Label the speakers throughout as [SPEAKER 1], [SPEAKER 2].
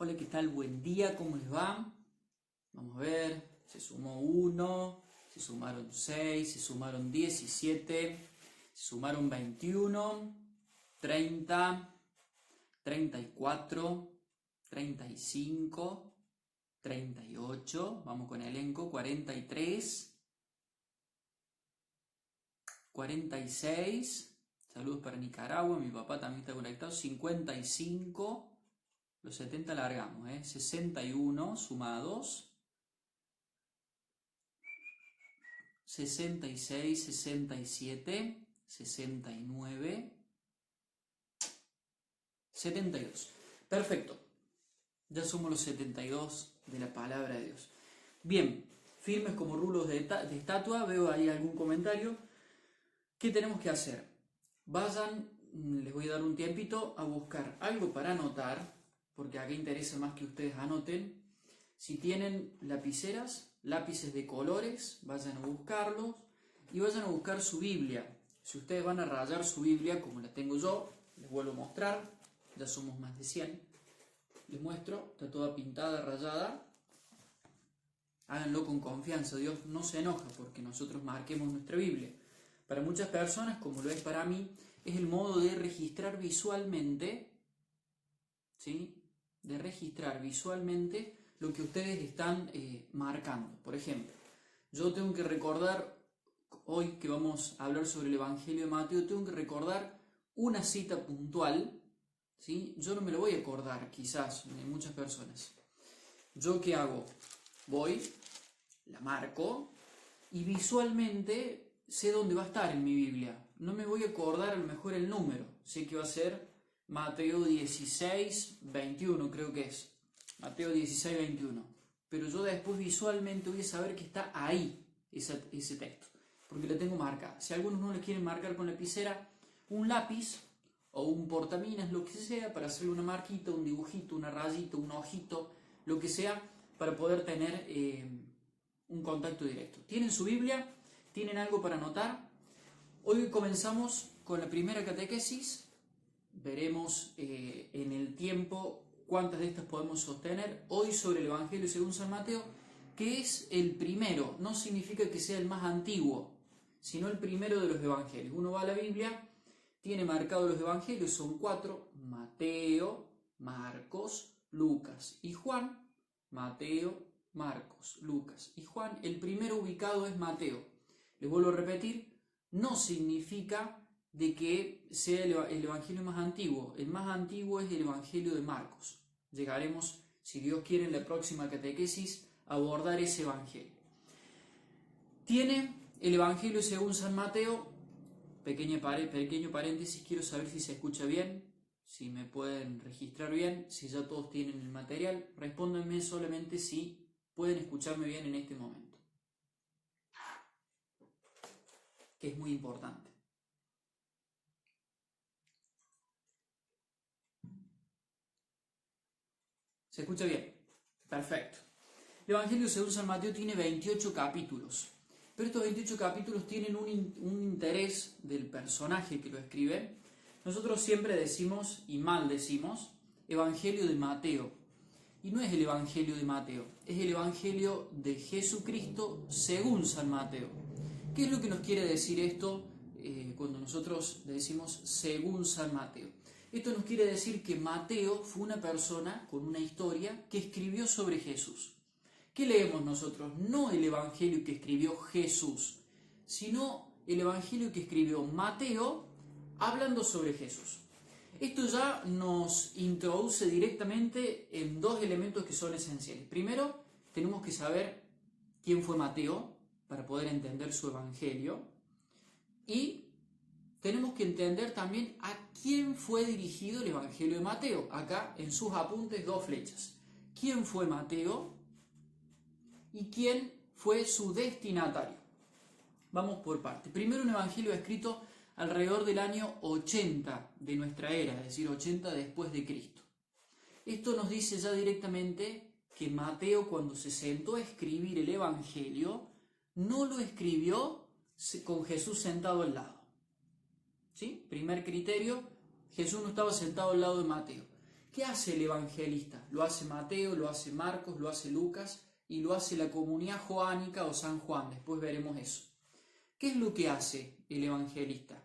[SPEAKER 1] Hola, ¿qué tal? Buen día, ¿cómo les va? Vamos a ver, se sumó 1, se sumaron 6, se sumaron 17, se sumaron 21, 30, 34, 35, 38, vamos con elenco, 43, 46, saludos para Nicaragua, mi papá también está conectado, 55. Los 70 largamos, 61 sumados, 66, 67, 69, 72. Perfecto. Ya somos los 72 de la palabra de Dios. Bien, firmes como rulos de estatua, veo ahí algún comentario. ¿Qué tenemos que hacer? Vayan, les voy a dar un tiempito a buscar algo para anotar, porque acá interesa más que ustedes anoten. Si tienen lapiceras, lápices de colores, vayan a buscarlos y vayan a buscar su Biblia. Si ustedes van a rayar su Biblia, como la tengo yo, les vuelvo a mostrar, ya somos más de 100. Les muestro, está toda pintada, rayada. Háganlo con confianza, Dios no se enoja porque nosotros marquemos nuestra Biblia. Para muchas personas, como lo es para mí, es el modo de registrar visualmente, ¿sí? De registrar visualmente lo que ustedes están marcando. Por ejemplo, yo tengo que recordar, hoy que vamos a hablar sobre el Evangelio de Mateo, tengo que recordar una cita puntual, ¿sí? Yo no me lo voy a acordar, quizás, en muchas personas. ¿Yo qué hago? Voy, la marco, y visualmente sé dónde va a estar en mi Biblia. No me voy a acordar a lo mejor el número, sé que va a ser Mateo 16, 21 creo que es. Mateo 16, 21. Pero yo después visualmente voy a saber que está ahí ese texto, porque lo tengo marcado. Si algunos no le quieren marcar con lapicera, un lápiz o un portaminas, lo que sea, para hacerle una marquita, un dibujito, una rayita, un ojito, lo que sea, para poder tener un contacto directo. ¿Tienen su Biblia? ¿Tienen algo para anotar? Hoy comenzamos con la primera catequesis. Veremos en el tiempo cuántas de estas podemos sostener. Hoy sobre el Evangelio según San Mateo, que es el primero, no significa que sea el más antiguo, sino el primero de los Evangelios. Uno va a la Biblia, tiene marcados los Evangelios, son 4, Mateo, Marcos, Lucas y Juan. Mateo, Marcos, Lucas y Juan. El primero ubicado es Mateo. Les vuelvo a repetir, no significa de que sea el evangelio más antiguo. El más antiguo es el Evangelio de Marcos. Llegaremos, si Dios quiere, en la próxima catequesis a abordar ese evangelio. Tiene el Evangelio según San Mateo. Pequeño paréntesis, quiero saber si se escucha bien, si me pueden registrar bien, si ya todos tienen el material. Respóndanme solamente si pueden escucharme bien en este momento, que es muy importante. ¿Se escucha bien? Perfecto. El Evangelio según San Mateo tiene 28 capítulos, pero estos 28 capítulos tienen un interés del personaje que lo escribe. Nosotros siempre decimos, y mal decimos, Evangelio de Mateo. Y no es el Evangelio de Mateo, es el Evangelio de Jesucristo según San Mateo. ¿Qué es lo que nos quiere decir esto cuando nosotros decimos según San Mateo? Esto nos quiere decir que Mateo fue una persona con una historia que escribió sobre Jesús. ¿Qué leemos nosotros? No el Evangelio que escribió Jesús, sino el Evangelio que escribió Mateo hablando sobre Jesús. Esto ya nos introduce directamente en dos elementos que son esenciales. Primero, tenemos que saber quién fue Mateo para poder entender su Evangelio. Y tenemos que entender también a quién fue dirigido el Evangelio de Mateo. Acá en sus apuntes 2 flechas. ¿Quién fue Mateo? ¿Y quién fue su destinatario? Vamos por parte. Primero, un evangelio escrito alrededor del año 80 de nuestra era, es decir, 80 después de Cristo. Esto nos dice ya directamente que Mateo, cuando se sentó a escribir el evangelio, no lo escribió con Jesús sentado al lado. ¿Sí? Primer criterio, Jesús no estaba sentado al lado de Mateo. ¿Qué hace el evangelista? Lo hace Mateo, lo hace Marcos, lo hace Lucas y lo hace la comunidad joánica o San Juan. Después veremos eso. ¿Qué es lo que hace el evangelista?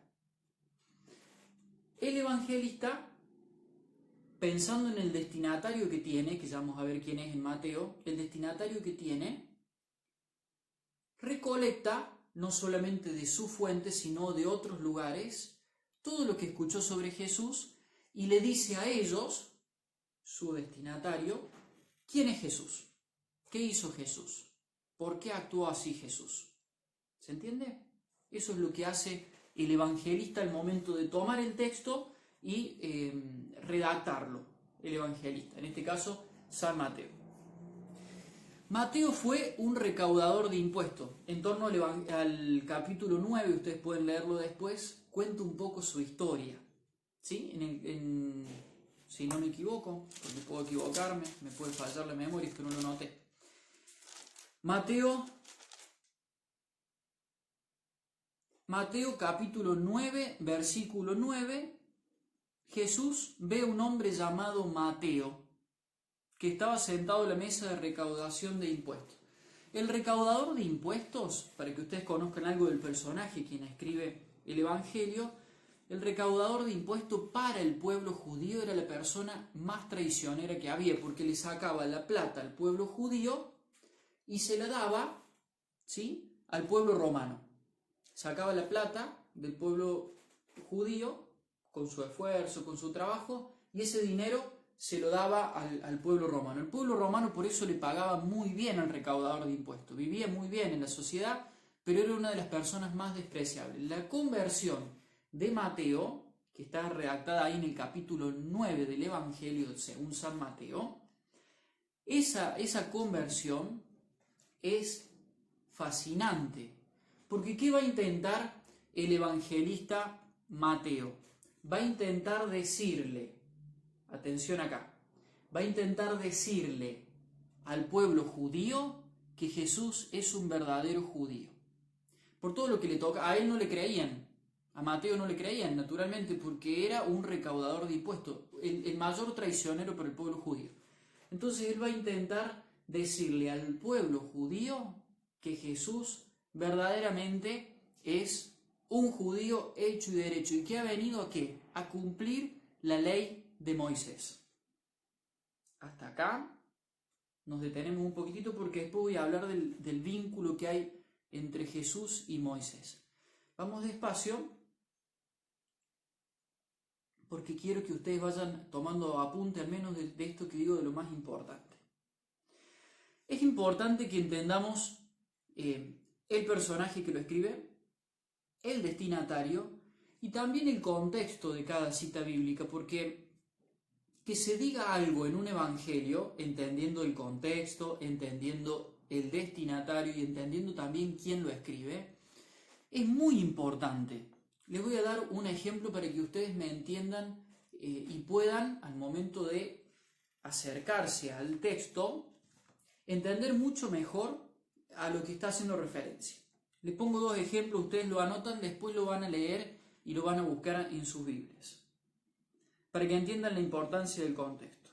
[SPEAKER 1] El evangelista, pensando en el destinatario que tiene, que ya vamos a ver quién es en Mateo, el destinatario que tiene, recolecta no solamente de su fuente, sino de otros lugares, todo lo que escuchó sobre Jesús y le dice a ellos, su destinatario, ¿quién es Jesús? ¿Qué hizo Jesús? ¿Por qué actuó así Jesús? ¿Se entiende? Eso es lo que hace el evangelista al momento de tomar el texto y redactarlo, el evangelista, en este caso San Mateo. Mateo fue un recaudador de impuestos. En torno al capítulo 9, ustedes pueden leerlo después, cuenta un poco su historia. ¿Sí? Si no me equivoco, porque puedo equivocarme, me puede fallar la memoria, es que no lo noté. Mateo capítulo 9, versículo 9, Jesús ve a un hombre llamado Mateo, que estaba sentado a la mesa de recaudación de impuestos. El recaudador de impuestos, para que ustedes conozcan algo del personaje, quien escribe el Evangelio, el recaudador de impuestos para el pueblo judío era la persona más traicionera que había, porque le sacaba la plata al pueblo judío y se la daba, ¿sí?, al pueblo romano. Sacaba la plata del pueblo judío con su esfuerzo, con su trabajo, y ese dinero se lo daba al pueblo romano. El pueblo romano por eso le pagaba muy bien al recaudador de impuestos, vivía muy bien en la sociedad, pero era una de las personas más despreciables. La conversión de Mateo, que está redactada ahí en el capítulo 9 del Evangelio según San Mateo, esa conversión es fascinante, porque ¿qué va a intentar el evangelista Mateo? Va a intentar decirle, atención acá, va a intentar decirle al pueblo judío que Jesús es un verdadero judío. Por todo lo que le toca, a él no le creían, a Mateo no le creían, naturalmente, porque era un recaudador de impuestos, el mayor traicionero para el pueblo judío. Entonces él va a intentar decirle al pueblo judío que Jesús verdaderamente es un judío hecho y derecho y que ha venido ¿a qué? A cumplir la ley de Moisés. Hasta acá nos detenemos un poquitito porque después voy a hablar del vínculo que hay entre Jesús y Moisés. Vamos despacio porque quiero que ustedes vayan tomando apunte al menos de esto que digo, de lo más importante. Es importante que entendamos el personaje que lo escribe, el destinatario y también el contexto de cada cita bíblica, porque que se diga algo en un evangelio, entendiendo el contexto, entendiendo el destinatario y entendiendo también quién lo escribe, es muy importante. Les voy a dar un ejemplo para que ustedes me entiendan y puedan, al momento de acercarse al texto, entender mucho mejor a lo que está haciendo referencia. Les pongo dos ejemplos, ustedes lo anotan, después lo van a leer y lo van a buscar en sus Biblias, para que entiendan la importancia del contexto.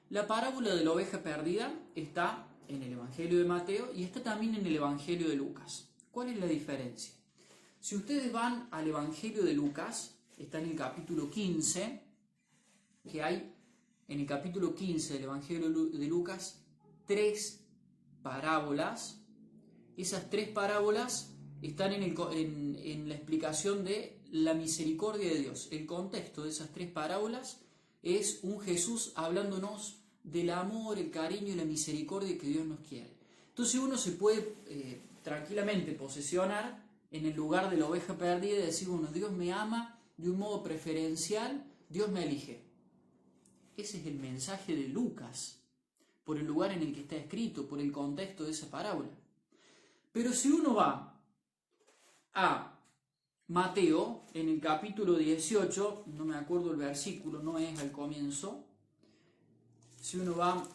[SPEAKER 1] La parábola de la oveja perdida está en el Evangelio de Mateo y está también en el Evangelio de Lucas. ¿Cuál es la diferencia? Si ustedes van al Evangelio de Lucas, está en el capítulo 15, que hay en el capítulo 15 del Evangelio de Lucas 3 parábolas. Esas 3 parábolas están en la explicación de la misericordia de Dios. El contexto de esas 3 parábolas es un Jesús hablándonos del amor, el cariño y la misericordia que Dios nos quiere. Entonces uno se puede tranquilamente posesionar en el lugar de la oveja perdida y decir, bueno, Dios me ama de un modo preferencial, Dios me elige. Ese es el mensaje de Lucas, por el lugar en el que está escrito, por el contexto de esa parábola. Pero si uno va a Mateo, en el capítulo 18, no me acuerdo el versículo, no es al comienzo, si uno va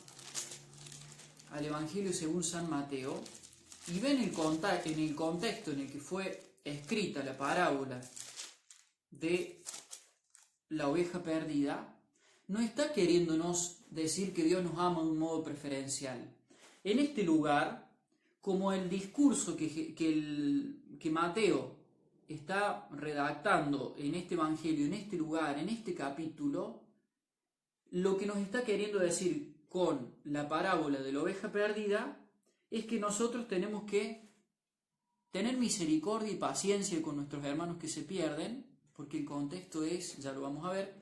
[SPEAKER 1] al Evangelio según San Mateo, y ve en el contexto en el que fue escrita la parábola de la oveja perdida, no está queriéndonos decir que Dios nos ama de un modo preferencial. En este lugar, como el discurso que Mateo está redactando en este evangelio, en este lugar, en este capítulo, lo que nos está queriendo decir con la parábola de la oveja perdida es que nosotros tenemos que tener misericordia y paciencia con nuestros hermanos que se pierden, porque el contexto es, ya lo vamos a ver,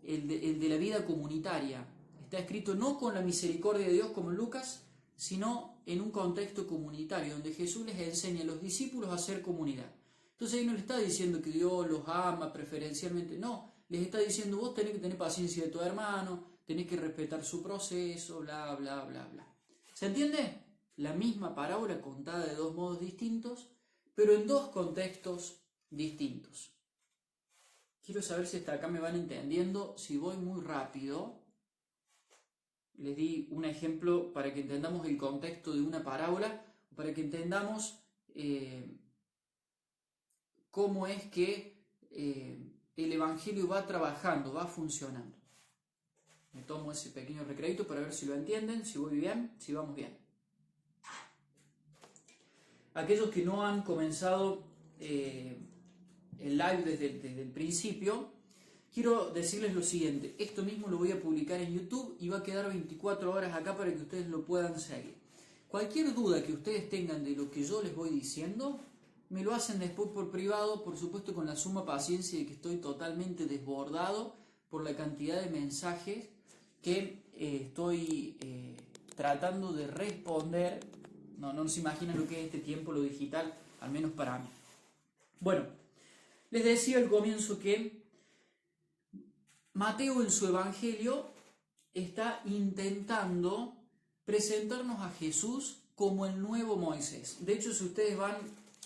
[SPEAKER 1] el de la vida comunitaria. Está escrito no con la misericordia de Dios como en Lucas, sino en un contexto comunitario, donde Jesús les enseña a los discípulos a hacer comunidad. Entonces ahí no le está diciendo que Dios los ama preferencialmente, no, les está diciendo vos tenés que tener paciencia de tu hermano, tenés que respetar su proceso, bla, bla, bla, bla. ¿Se entiende? La misma parábola contada de dos modos distintos, pero en dos contextos distintos. Quiero saber si hasta acá me van entendiendo. Si voy muy rápido, les di un ejemplo para que entendamos el contexto de una parábola, para que entendamos cómo es que el Evangelio va trabajando, va funcionando. Me tomo ese pequeño recreito para ver si lo entienden, si voy bien, si vamos bien. Aquellos que no han comenzado el live desde el principio, quiero decirles lo siguiente. Esto mismo lo voy a publicar en YouTube y va a quedar 24 horas acá para que ustedes lo puedan seguir. Cualquier duda que ustedes tengan de lo que yo les voy diciendo, me lo hacen después por privado, por supuesto con la suma paciencia de que estoy totalmente desbordado por la cantidad de mensajes que estoy tratando de responder. No se imaginan lo que es este tiempo, lo digital, al menos para mí. Bueno, les decía al comienzo que Mateo en su evangelio está intentando presentarnos a Jesús como el nuevo Moisés. De hecho, si ustedes van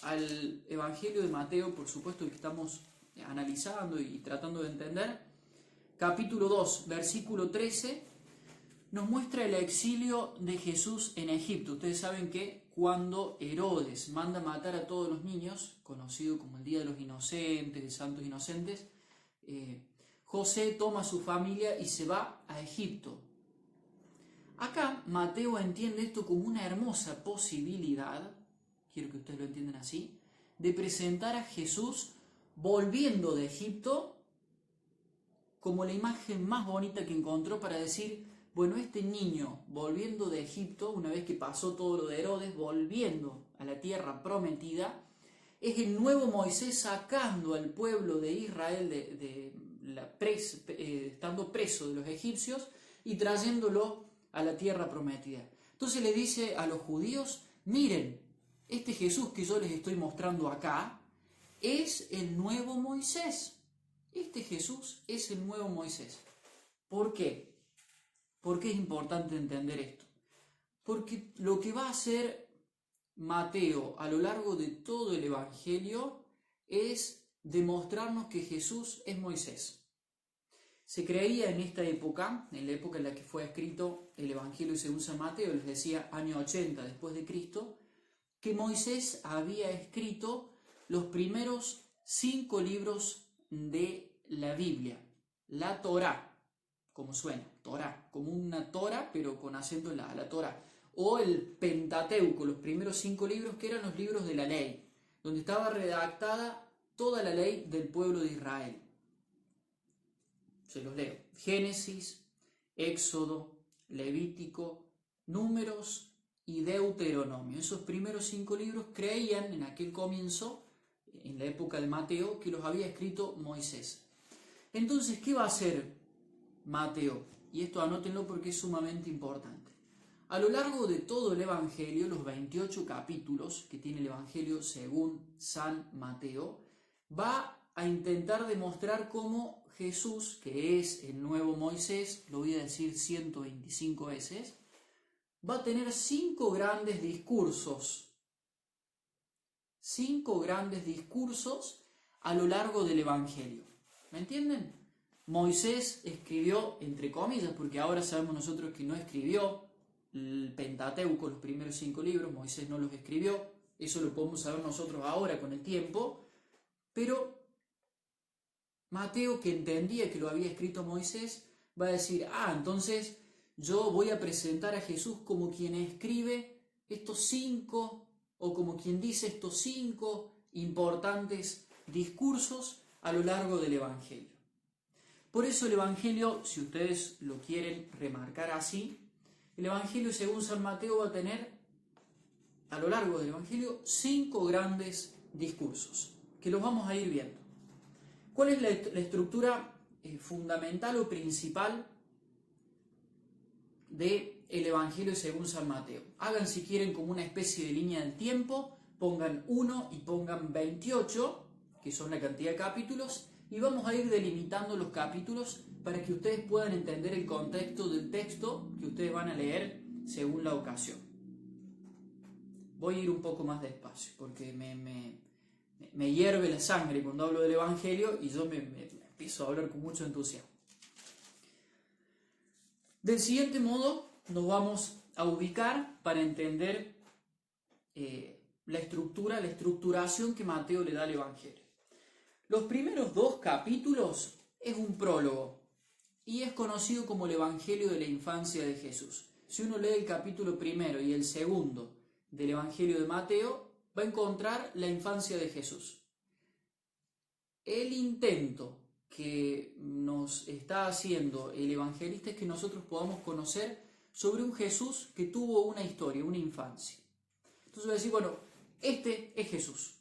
[SPEAKER 1] al evangelio de Mateo, por supuesto que estamos analizando y tratando de entender, capítulo 2, versículo 13, nos muestra el exilio de Jesús en Egipto. Ustedes saben que cuando Herodes manda matar a todos los niños, conocido como el Día de los Inocentes, de Santos Inocentes, José toma a su familia y se va a Egipto. Acá Mateo entiende esto como una hermosa posibilidad, quiero que ustedes lo entiendan así, de presentar a Jesús volviendo de Egipto como la imagen más bonita que encontró para decir, bueno, este niño volviendo de Egipto, una vez que pasó todo lo de Herodes, volviendo a la tierra prometida, es el nuevo Moisés sacando al pueblo de Israel estando preso de los egipcios y trayéndolo a la tierra prometida. Entonces le dice a los judíos, miren, este Jesús que yo les estoy mostrando acá es el nuevo Moisés. Este Jesús es el nuevo Moisés. ¿Por qué? ¿Por qué es importante entender esto? Porque lo que va a hacer Mateo a lo largo de todo el Evangelio es demostrarnos que Jesús es Moisés. Se creía en esta época, en la época en la que fue escrito el Evangelio según San Mateo, les decía año 80 después de Cristo, que Moisés había escrito los primeros 5 libros de la Biblia, la Torá, como suena, Torá, como una Tora, pero con acento en la Torá, o el Pentateuco, los primeros 5 libros que eran los libros de la ley, donde estaba redactada toda la ley del pueblo de Israel. Se los leo: Génesis, Éxodo, Levítico, Números y Deuteronomio. Esos primeros 5 libros creían en aquel comienzo, en la época de Mateo, que los había escrito Moisés. Entonces, ¿qué va a hacer Mateo? Y esto anótenlo porque es sumamente importante. A lo largo de todo el Evangelio, los 28 capítulos que tiene el Evangelio según San Mateo, va a intentar demostrar cómo Jesús, que es el nuevo Moisés, lo voy a decir 125 veces, va a tener 5 grandes discursos. 5 grandes discursos a lo largo del Evangelio. ¿Me entienden? Moisés escribió, entre comillas, porque ahora sabemos nosotros que no escribió el Pentateuco, los primeros 5 libros, Moisés no los escribió, eso lo podemos saber nosotros ahora con el tiempo, pero Mateo, que entendía que lo había escrito Moisés, va a decir, entonces yo voy a presentar a Jesús como quien escribe estos 5, o como quien dice estos 5 importantes discursos a lo largo del Evangelio. Por eso el Evangelio, si ustedes lo quieren remarcar así, el Evangelio según San Mateo va a tener a lo largo del Evangelio 5 grandes discursos, que los vamos a ir viendo. ¿Cuál es la estructura fundamental o principal del Evangelio según San Mateo? Hagan, si quieren, como una especie de línea del tiempo, pongan 1 y pongan 28, que son la cantidad de capítulos, y vamos a ir delimitando los capítulos para que ustedes puedan entender el contexto del texto que ustedes van a leer según la ocasión. Voy a ir un poco más despacio porque me hierve la sangre cuando hablo del Evangelio y yo me empiezo a hablar con mucho entusiasmo. Del siguiente modo nos vamos a ubicar para entender la estructuración que Mateo le da al Evangelio. Los primeros 2 capítulos es un prólogo y es conocido como el Evangelio de la infancia de Jesús. Si uno lee el capítulo primero y el segundo del Evangelio de Mateo, va a encontrar la infancia de Jesús. El intento que nos está haciendo el evangelista es que nosotros podamos conocer sobre un Jesús que tuvo una historia, una infancia. Entonces voy a decir, bueno, este es Jesús.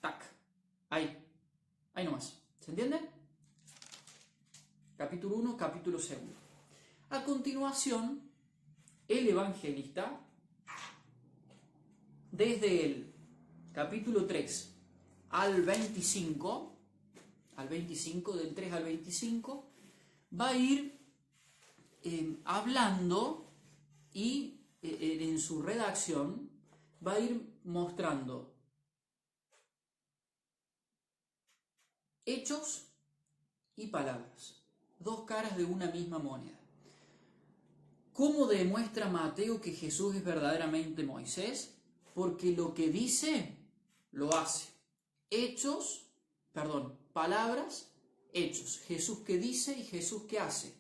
[SPEAKER 1] Tac, ahí nomás. ¿Se entiende? Capítulo 1, capítulo 2. A continuación, el evangelista, desde el capítulo 3 al 25, del 3 al 25, va a ir hablando y en su redacción va a ir mostrando hechos y palabras, 2 caras de una misma moneda. ¿Cómo demuestra Mateo que Jesús es verdaderamente Moisés? Porque lo que dice, lo hace. Palabras, hechos. Jesús que dice y Jesús que hace.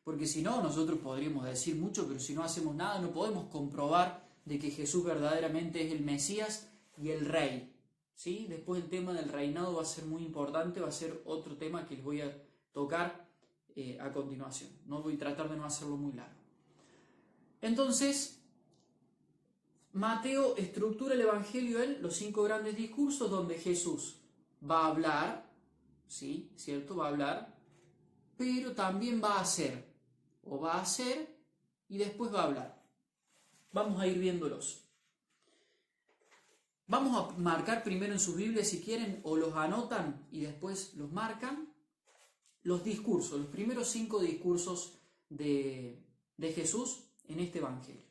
[SPEAKER 1] Porque si no, nosotros podríamos decir mucho, pero si no hacemos nada, no podemos comprobar de que Jesús verdaderamente es el Mesías y el Rey. ¿Sí? Después el tema del reinado va a ser muy importante, va a ser otro tema que les voy a tocar a continuación. No voy a tratar de no hacerlo muy largo. Entonces, Mateo estructura el Evangelio en los 5 grandes discursos donde Jesús va a hablar, ¿sí? ¿Cierto? Va a hablar, pero también va a hacer y después va a hablar. Vamos a ir viéndolos. Vamos a marcar primero en sus Biblias, si quieren, o los anotan y después los marcan, los discursos, los primeros 5 discursos de Jesús en este Evangelio.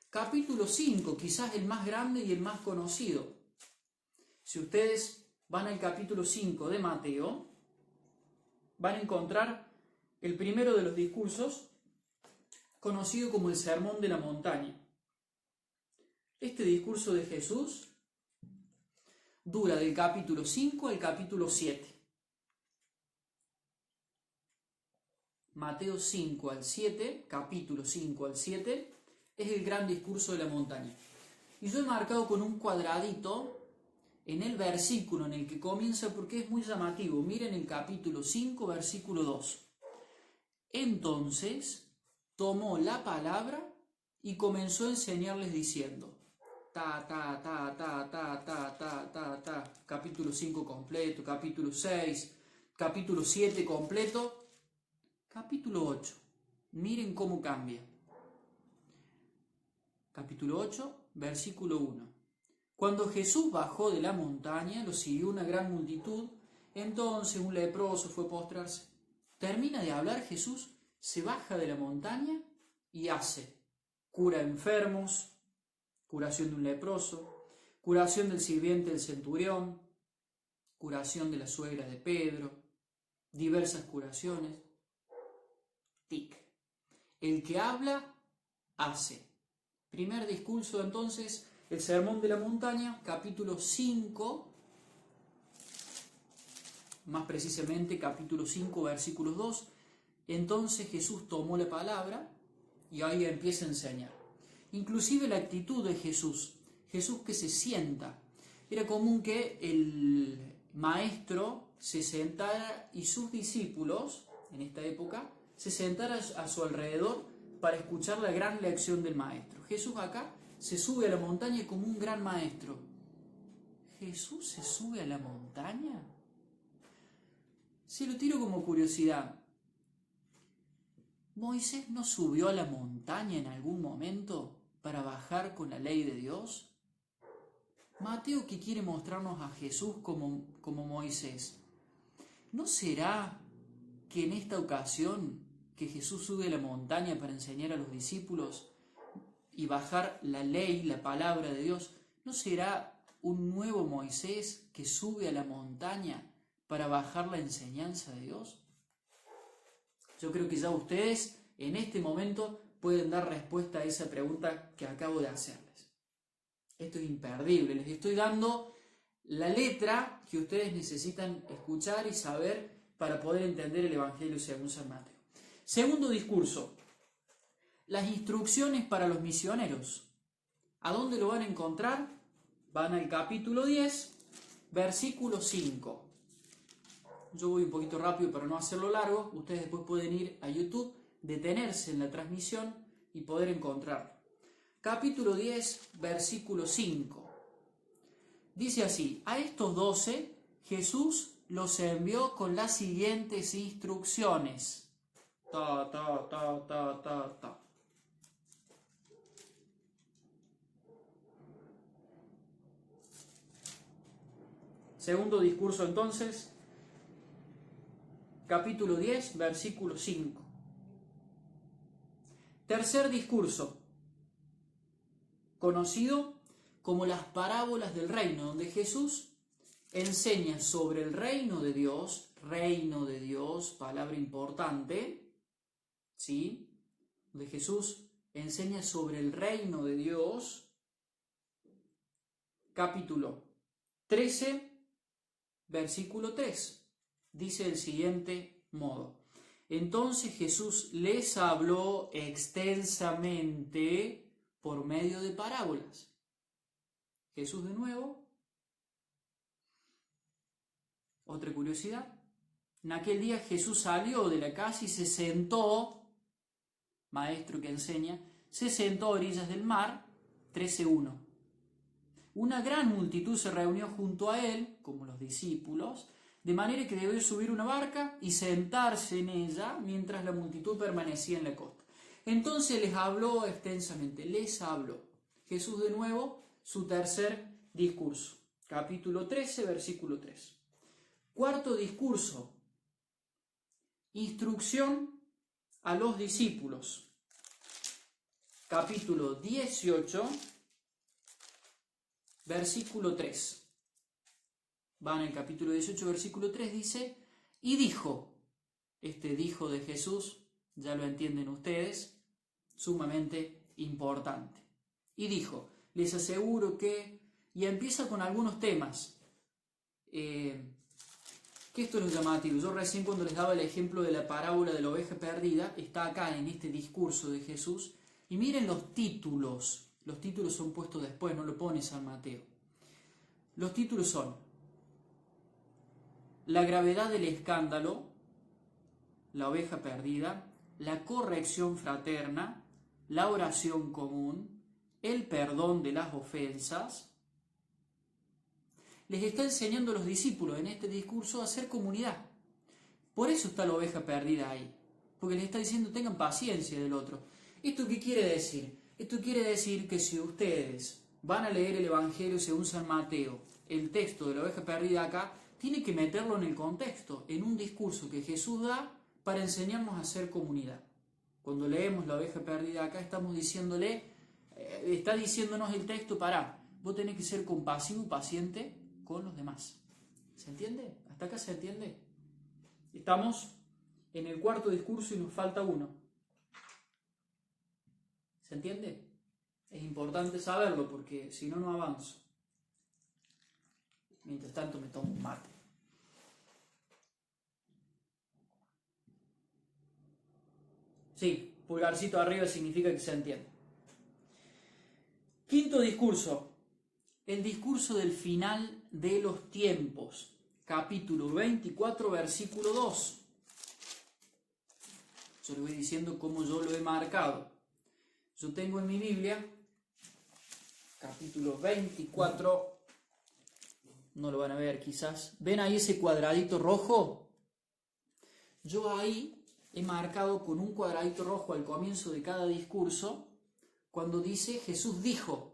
[SPEAKER 1] Capítulo 5, quizás el más grande y el más conocido. Si ustedes van al capítulo 5 de Mateo, van a encontrar el primero de los discursos, conocido como el Sermón de la Montaña. Este discurso de Jesús dura del capítulo 5 al capítulo 7. Mateo 5 al 7, capítulo 5 al 7, es el gran discurso de la montaña. Y yo he marcado con un cuadradito en el versículo en el que comienza porque es muy llamativo. Miren el capítulo 5, versículo 2. Entonces tomó la palabra y comenzó a enseñarles diciendo, capítulo 5 completo, capítulo 6, capítulo 7 completo, capítulo 8. Miren cómo cambia. Capítulo 8, versículo 1. Cuando Jesús bajó de la montaña, lo siguió una gran multitud, entonces un leproso fue a postrarse. Termina de hablar Jesús, se baja de la montaña y cura enfermos, curación de un leproso, curación del sirviente del centurión, curación de la suegra de Pedro, diversas curaciones. Tic. El que habla, hace. Primer discurso entonces, el Sermón de la Montaña, capítulo 5, más precisamente capítulo 5, versículos 2, Entonces Jesús tomó la palabra y ahí empieza a enseñar. Inclusive la actitud de Jesús que se sienta. Era común que el maestro se sentara y sus discípulos, en esta época, se sentaran a su alrededor para escuchar la gran lección del maestro. Jesús acá se sube a la montaña como un gran maestro. ¿Jesús se sube a la montaña? Se lo tiro como curiosidad. ¿Moisés no subió a la montaña en algún momento para bajar con la ley de Dios? Mateo, que quiere mostrarnos a Jesús como Moisés, ¿no será que en esta ocasión que Jesús sube a la montaña para enseñar a los discípulos y bajar la ley, la palabra de Dios, ¿no será un nuevo Moisés que sube a la montaña para bajar la enseñanza de Dios? Yo creo que ya ustedes en este momento pueden dar respuesta a esa pregunta que acabo de hacerles. Esto es imperdible, les estoy dando la letra que ustedes necesitan escuchar y saber para poder entender el Evangelio según San Mateo. Segundo discurso, las instrucciones para los misioneros. ¿A dónde lo van a encontrar? Van al capítulo 10, versículo 5. Yo voy un poquito rápido para no hacerlo largo. Ustedes después pueden ir a YouTube, detenerse en la transmisión y poder encontrarlo. Capítulo 10, versículo 5. Dice así: a estos 12 Jesús los envió con las siguientes instrucciones. Segundo discurso entonces, capítulo 10, versículo 5. Tercer discurso, conocido como las parábolas del reino, donde Jesús enseña sobre el reino de Dios, palabra importante, ¿sí? Donde Jesús enseña sobre el reino de Dios, capítulo 13, versículo 3, dice del siguiente modo: entonces Jesús les habló extensamente por medio de parábolas. Jesús de nuevo, otra curiosidad. En aquel día Jesús salió de la casa y se sentó, maestro que enseña, se sentó a orillas del mar, 13:1. Una gran multitud se reunió junto a él, como los discípulos, de manera que debió subir una barca y sentarse en ella mientras la multitud permanecía en la costa. Entonces les habló extensamente, les habló. Jesús de nuevo, su tercer discurso, capítulo 13, versículo 3. Cuarto discurso, instrucción a los discípulos, capítulo 18, versículo 3. Va en el capítulo 18, versículo 3, dice: y dijo, este dijo de Jesús, ya lo entienden ustedes, sumamente importante. Y dijo, les aseguro que, y empieza con algunos temas, que esto es lo llamativo. Yo recién cuando les daba el ejemplo de la parábola de la oveja perdida, está acá en este discurso de Jesús, y miren los títulos son puestos después, no lo pone San Mateo. Los títulos son: la gravedad del escándalo, la oveja perdida, la corrección fraterna, la oración común, el perdón de las ofensas. Les está enseñando a los discípulos en este discurso a hacer comunidad. Por eso está la oveja perdida ahí, porque les está diciendo tengan paciencia del otro. ¿Esto qué quiere decir? Esto quiere decir que si ustedes van a leer el Evangelio según San Mateo, el texto de la oveja perdida acá, tiene que meterlo en el contexto, en un discurso que Jesús da para enseñarnos a hacer comunidad. Cuando leemos la oveja perdida acá, estamos diciéndole, está diciéndonos el texto: vos tenés que ser compasivo y paciente con los demás. ¿Se entiende? ¿Hasta acá se entiende? Estamos en el cuarto discurso y nos falta uno. ¿Se entiende? Es importante saberlo porque si no, no avanzo. Mientras tanto me tomo un mate. Sí, pulgarcito arriba significa que se entiende. Quinto discurso, el discurso del final de los tiempos, capítulo 24, versículo 2. Yo le voy diciendo cómo yo lo he marcado. Yo tengo en mi Biblia, capítulo 24, no lo van a ver quizás. ¿Ven ahí ese cuadradito rojo? Yo ahí he marcado con un cuadradito rojo al comienzo de cada discurso, cuando dice Jesús dijo,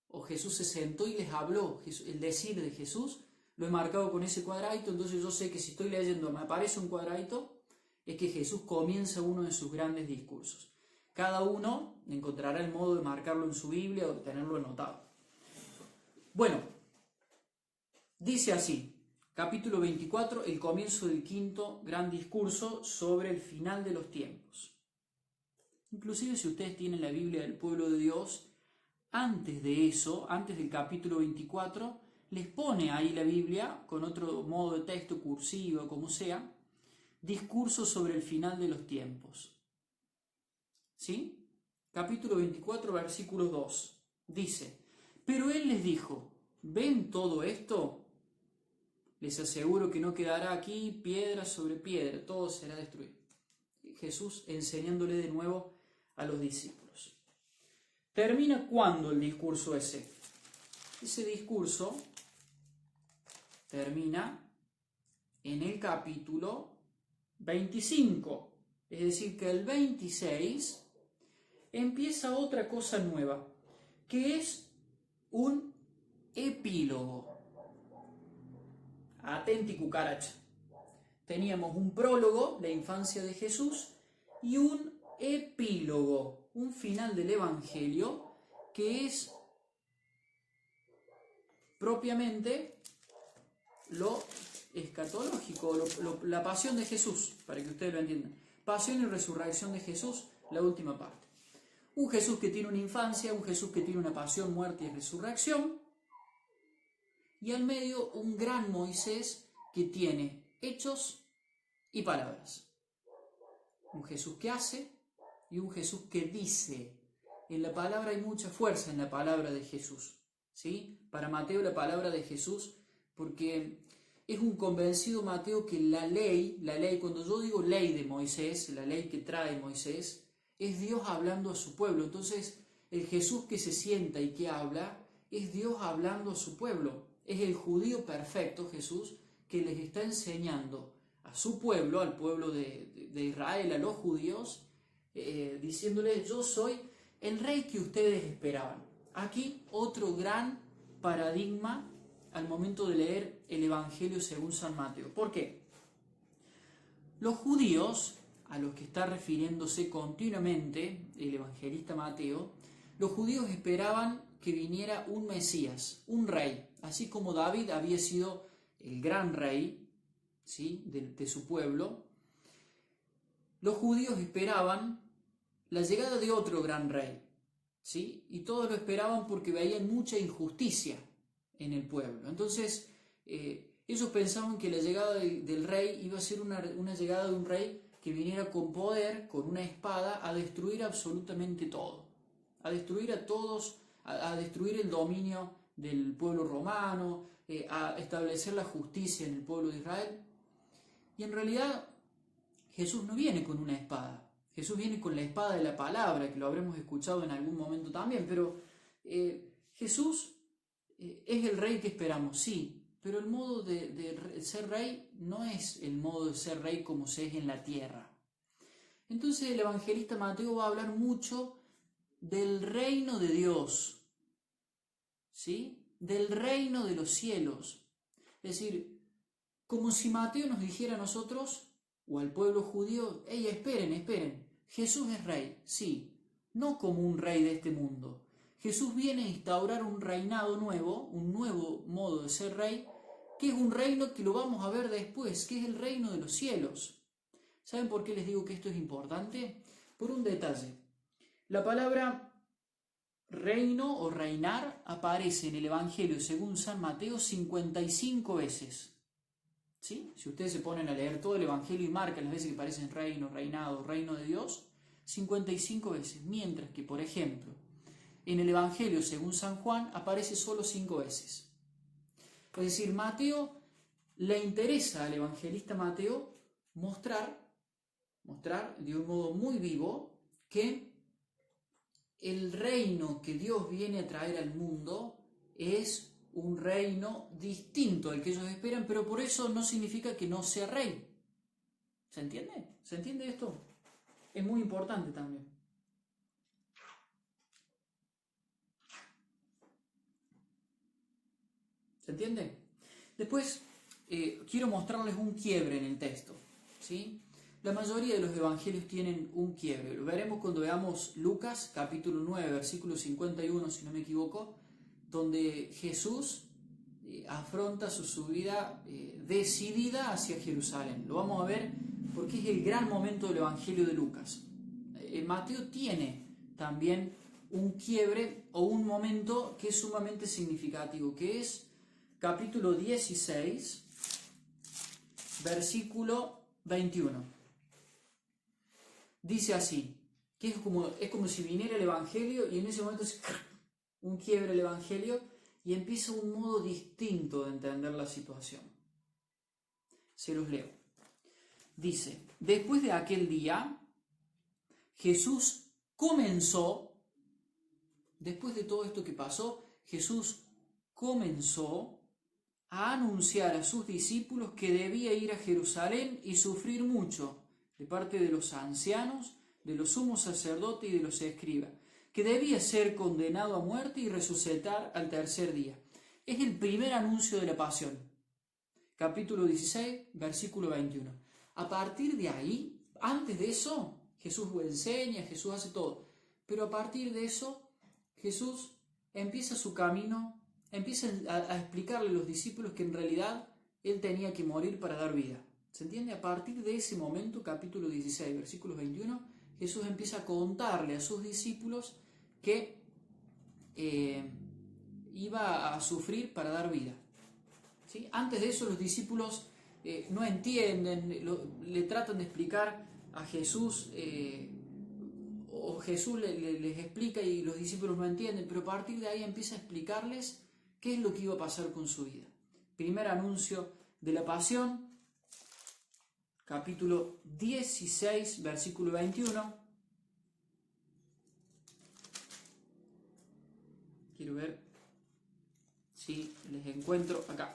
[SPEAKER 1] o Jesús se sentó y les habló, el decir de Jesús, lo he marcado con ese cuadradito, entonces yo sé que si estoy leyendo me aparece un cuadradito, es que Jesús comienza uno de sus grandes discursos. Cada uno encontrará el modo de marcarlo en su Biblia o de tenerlo anotado. Bueno, dice así, capítulo 24, el comienzo del quinto gran discurso sobre el final de los tiempos. Inclusive si ustedes tienen la Biblia del pueblo de Dios, antes de eso, antes del capítulo 24, les pone ahí la Biblia, con otro modo de texto, cursivo, como sea, discurso sobre el final de los tiempos. ¿Sí? Capítulo 24, versículo 2. Dice, pero él les dijo, ¿ven todo esto? Les aseguro que no quedará aquí piedra sobre piedra, todo será destruido. Jesús enseñándole de nuevo a los discípulos. ¿Termina cuándo el discurso ese? Ese discurso termina en el capítulo 25. Es decir, que el 26 empieza otra cosa nueva, que es un epílogo. Atenti cucaracha. Teníamos un prólogo, la infancia de Jesús, y un epílogo, un final del Evangelio, que es propiamente lo escatológico, la pasión de Jesús, para que ustedes lo entiendan. Pasión y resurrección de Jesús, la última parte. Un Jesús que tiene una infancia, un Jesús que tiene una pasión, muerte y resurrección, y al medio un gran Moisés que tiene hechos y palabras. Un Jesús que hace y un Jesús que dice. En la palabra hay mucha fuerza en la palabra de Jesús, ¿sí? Para Mateo la palabra de Jesús, porque es un convencido Mateo que la ley, cuando yo digo ley de Moisés, la ley que trae Moisés, es Dios hablando a su pueblo. Entonces, el Jesús que se sienta y que habla, es Dios hablando a su pueblo. Es el judío perfecto, Jesús, que les está enseñando a su pueblo, al pueblo de Israel, a los judíos, diciéndoles, yo soy el rey que ustedes esperaban. Aquí otro gran paradigma al momento de leer el Evangelio según San Mateo. ¿Por qué? Los judíos, a los que está refiriéndose continuamente el evangelista Mateo, los judíos esperaban que viniera un Mesías, un rey, así como David había sido el gran rey, ¿sí?, de su pueblo. Los judíos esperaban la llegada de otro gran rey, ¿sí? Y todos lo esperaban porque veían mucha injusticia en el pueblo. Entonces, ellos pensaban que la llegada del rey iba a ser una llegada de un rey que viniera con poder, con una espada, a destruir absolutamente todo, a destruir a todos, a destruir el dominio del pueblo romano, a establecer la justicia en el pueblo de Israel. Y en realidad Jesús no viene con una espada, Jesús viene con la espada de la palabra, que lo habremos escuchado en algún momento también, pero Jesús es el rey que esperamos, sí, pero el modo de ser rey no es el modo de ser rey como se es en la tierra. Entonces el evangelista Mateo va a hablar mucho del reino de Dios, ¿sí?, del reino de los cielos. Es decir, como si Mateo nos dijera a nosotros, o al pueblo judío, hey, esperen, Jesús es rey, sí, no como un rey de este mundo. Jesús viene a instaurar un reinado nuevo, un nuevo modo de ser rey, que es un reino que lo vamos a ver después, que es el reino de los cielos. ¿Saben por qué les digo que esto es importante? Por un detalle. La palabra reino o reinar aparece en el Evangelio según San Mateo 55 veces. ¿Sí? Si ustedes se ponen a leer todo el Evangelio y marcan las veces que aparecen reino, reinado, reino de Dios, 55 veces, mientras que, por ejemplo, en el Evangelio según San Juan aparece solo 5 veces. Es decir, Mateo, le interesa al evangelista Mateo mostrar de un modo muy vivo que el reino que Dios viene a traer al mundo es un reino distinto al que ellos esperan, pero por eso no significa que no sea rey. ¿Se entiende? ¿Se entiende esto? Es muy importante también. ¿Se entiende? Después, quiero mostrarles un quiebre en el texto, ¿sí? La mayoría de los evangelios tienen un quiebre. Lo veremos cuando veamos Lucas, capítulo 9, versículo 51, si no me equivoco, donde Jesús afronta su subida decidida hacia Jerusalén. Lo vamos a ver porque es el gran momento del evangelio de Lucas. Mateo tiene también un quiebre o un momento que es sumamente significativo, que es capítulo 16, versículo 21. Dice así, que es como si viniera el Evangelio y en ese momento es un quiebre el Evangelio y empieza un modo distinto de entender la situación. Se los leo. Dice, después de aquel día, Jesús comenzó, después de todo esto que pasó, Jesús comenzó a anunciar a sus discípulos que debía ir a Jerusalén y sufrir mucho de parte de los ancianos, de los sumos sacerdotes y de los escribas, que debía ser condenado a muerte y resucitar al tercer día. Es el primer anuncio de la pasión. Capítulo 16, versículo 21. A partir de ahí, antes de eso, Jesús lo enseña, Jesús hace todo. Pero a partir de eso, Jesús empieza su camino, empieza a explicarle a los discípulos que en realidad Él tenía que morir para dar vida. ¿Se entiende? A partir de ese momento, capítulo 16, versículo 21, Jesús empieza a contarle a sus discípulos que iba a sufrir para dar vida. ¿Sí? Antes de eso los discípulos no entienden, le tratan de explicar a Jesús, o Jesús les explica y los discípulos no entienden, pero a partir de ahí empieza a explicarles qué es lo que iba a pasar con su vida. Primer anuncio de la pasión, capítulo 16, versículo 21. Quiero ver si les encuentro acá.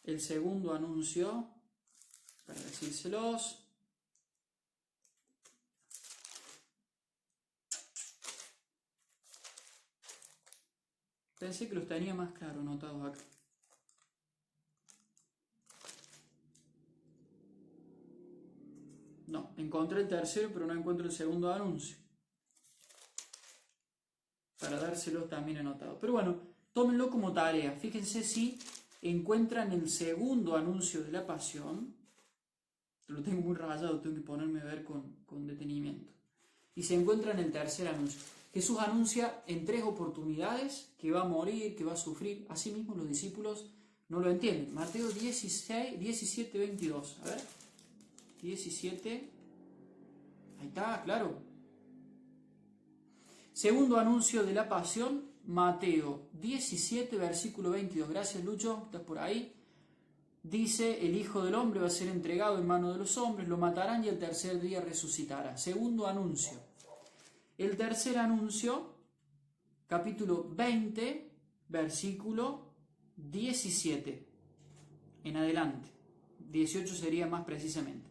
[SPEAKER 1] El segundo anuncio, para decírselos. Pensé que los tenía más claro anotados acá. No, encontré el tercero, pero no encuentro el segundo anuncio. Para dárselos también anotado. Pero bueno, tómenlo como tarea. Fíjense si encuentran el segundo anuncio de la pasión. Lo tengo muy rayado, tengo que ponerme a ver con detenimiento. Y se encuentran el tercer anuncio. Jesús anuncia en 3 oportunidades que va a morir, que va a sufrir. Asimismo los discípulos no lo entienden. Mateo 17, 22. A ver. 17. Ahí está, claro. Segundo anuncio de la pasión, Mateo 17, versículo 22. Gracias, Lucho, estás por ahí. Dice, el Hijo del Hombre va a ser entregado en manos de los hombres, lo matarán y el tercer día resucitará. Segundo anuncio. El tercer anuncio, capítulo 20, versículo 17. En adelante. 18 sería más precisamente.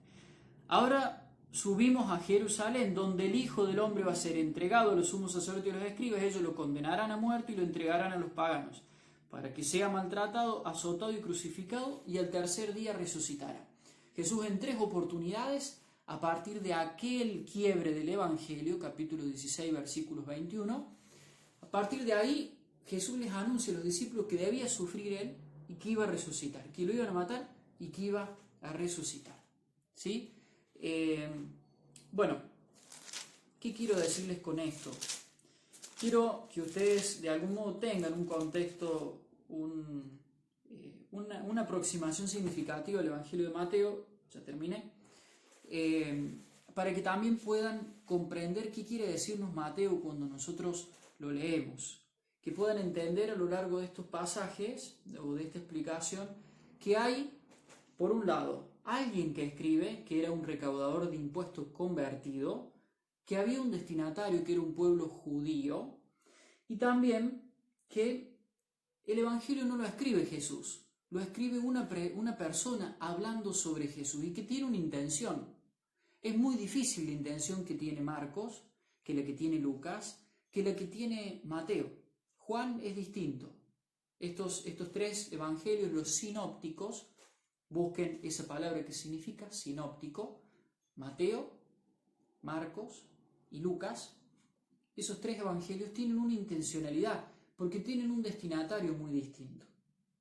[SPEAKER 1] Ahora subimos a Jerusalén, donde el Hijo del Hombre va a ser entregado a los sumos sacerdotes y los escribas. Ellos lo condenarán a muerte y lo entregarán a los paganos, para que sea maltratado, azotado y crucificado, y al tercer día resucitará. Jesús en 3 oportunidades, a partir de aquel quiebre del Evangelio, capítulo 16, versículos 21, a partir de ahí Jesús les anuncia a los discípulos que debía sufrir Él y que iba a resucitar, que lo iban a matar y que iba a resucitar. ¿Sí? Bueno, ¿qué quiero decirles con esto? Quiero que ustedes de algún modo tengan un contexto, una aproximación significativa del Evangelio de Mateo ya terminé, para que también puedan comprender qué quiere decirnos Mateo cuando nosotros lo leemos, que puedan entender a lo largo de estos pasajes o de esta explicación que hay, por un lado, alguien que escribe, que era un recaudador de impuestos convertido, que había un destinatario que era un pueblo judío, y también que el Evangelio no lo escribe Jesús, lo escribe una persona hablando sobre Jesús y que tiene una intención. Es muy difícil la intención que tiene Marcos, que la que tiene Lucas, que la que tiene Mateo. Juan es distinto. Estos tres evangelios, los sinópticos, busquen esa palabra que significa sinóptico, Mateo, Marcos y Lucas. Esos tres evangelios tienen una intencionalidad, porque tienen un destinatario muy distinto.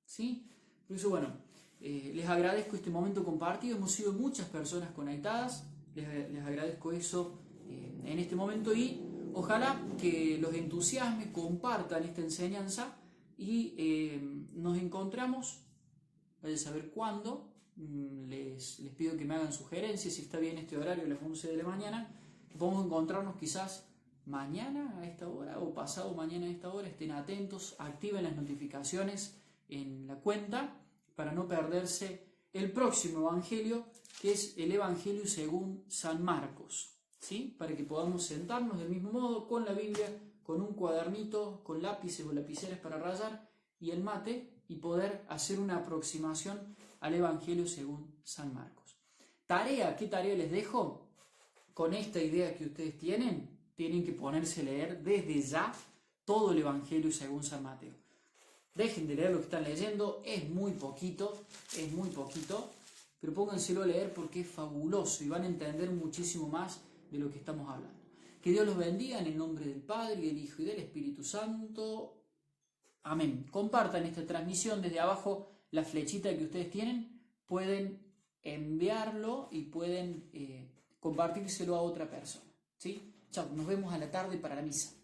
[SPEAKER 1] ¿Sí? Por eso, bueno, les agradezco este momento compartido. Hemos sido muchas personas conectadas. Les agradezco eso en este momento y ojalá que los entusiasme, compartan esta enseñanza y nos encontramos, vaya a saber cuándo. Les pido que me hagan sugerencias si está bien este horario a las 11 de la mañana. Podemos encontrarnos quizás mañana a esta hora o pasado mañana a esta hora. Estén atentos, activen las notificaciones en la cuenta para no perderse el próximo evangelio, que es el Evangelio según San Marcos, ¿sí? Para que podamos sentarnos del mismo modo con la Biblia, con un cuadernito, con lápices o lapiceras para rayar y el mate y poder hacer una aproximación al Evangelio según San Marcos. ¿Qué tarea les dejo? Con esta idea que ustedes tienen que ponerse a leer desde ya todo el Evangelio según San Mateo. Dejen de leer lo que están leyendo, es muy poquito, pero pónganselo a leer porque es fabuloso y van a entender muchísimo más de lo que estamos hablando. Que Dios los bendiga en el nombre del Padre, y del Hijo y del Espíritu Santo. Amén. Compartan esta transmisión desde abajo, la flechita que ustedes tienen, pueden enviarlo y pueden compartírselo a otra persona. ¿Sí? Chao, nos vemos a la tarde para la misa.